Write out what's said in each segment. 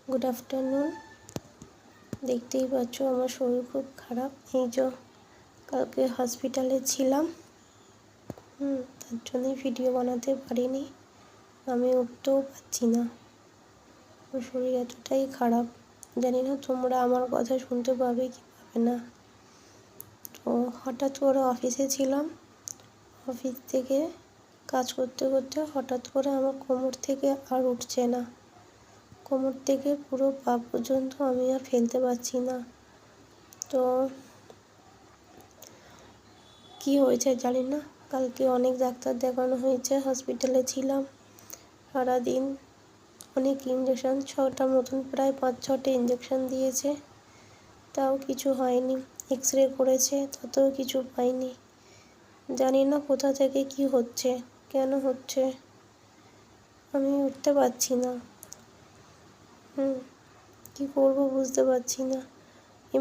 Good afternoon. দেখতেই পাচ্ছ আমার শরীর খুব খারাপ। এই যে কালকে হসপিটালে ছিলাম, তার জন্যই ভিডিও বানাতে পারিনি। আমি উঠতেও পারছি না, আমার শরীর এতটাই খারাপ। জানি না তোমরা আমার কথা শুনতে পাবে কি পাবে না। তো হঠাৎ করে অফিসে ছিলাম, অফিস থেকে কাজ করতে করতে হঠাৎ করে আমার কোমর থেকে আর উঠছে না। কোমর থেকে পুরো পা পর্যন্ত আমি আর ফেলতে পারছি না। তো কি হয়েছে জানি না। কালকে অনেক ডাক্তার দেখানো হয়েছে, হসপিটালে ছিলাম সারাদিন। অনেক ইঞ্জেকশন, 6টা মতন, প্রায় 5-6টে ইঞ্জেকশন দিয়েছে, তাও কিছু হয়নি। এক্স-রে করেছে, তাতেও কিছু পাইনি। জানি না কোথা থেকে কি হচ্ছে, কেন হচ্ছে, আমি উঠতে পারছি না। কি করব বুঝতে পারছি না।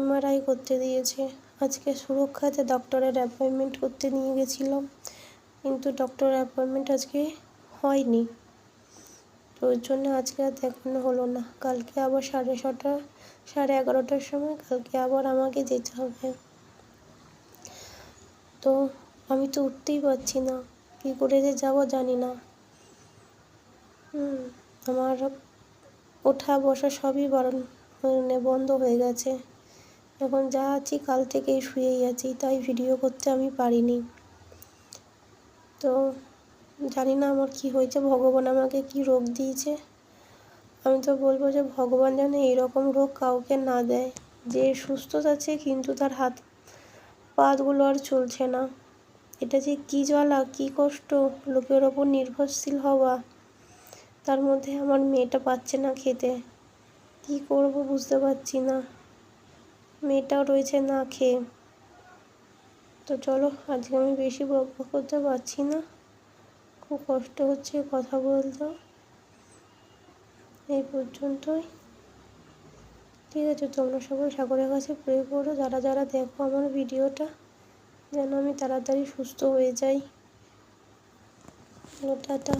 MRI করতে দিয়েছে। আজকে সুরক্ষাতে ডক্টরের অ্যাপয়েন্টমেন্ট করতে নিয়ে গেছিলাম, কিন্তু ডক্টরের অ্যাপয়েন্টমেন্ট আজকে হয়নি। তো ওই জন্য আজকে আর দেখানো হলো না। কালকে আবার 11:30টার সময় কালকে আবার আমাকে যেতে হবে। তো আমি তো উঠতেই পারছি না, কী করে যে যাবো জানি না। আমার ওঠা বসা সবই বন্ধ হয়ে গেছে। এখন যা আছি কাল থেকেই শুয়েই আছি, তাই ভিডিও করতে আমি পারিনি। তো জানি না আমার কি হয়েছে, ভগবান আমাকে কি রোগ দিয়েছে। আমি তো বলবো যে ভগবান যেন এইরকম রোগ কাউকে না দেয়, যে সুস্থ আছে কিন্তু তার হাত পাগুলো আর চলছে না। এটা যে কী জ্বালা, কী কষ্ট, লোকের ওপর নির্ভরশীল হওয়া। তার মধ্যে আমার মেয়েটা পাচ্ছে না খেতে, কি করব বুঝতে পারছি না। মেয়েটাও রয়েছে না খেয়ে। তো চলো, আজকে আমি বেশি বকবক করতে পারছি না, খুব কষ্ট হচ্ছে কথা বলতেও। এই পর্যন্তই, ঠিক আছে। তোমরা সবাই ঠাকুরের কাছে প্রে করো, যারা যারা দেখো আমার ভিডিওটা, যেন আমি তাড়াতাড়ি সুস্থ হয়ে যাই। টাটা।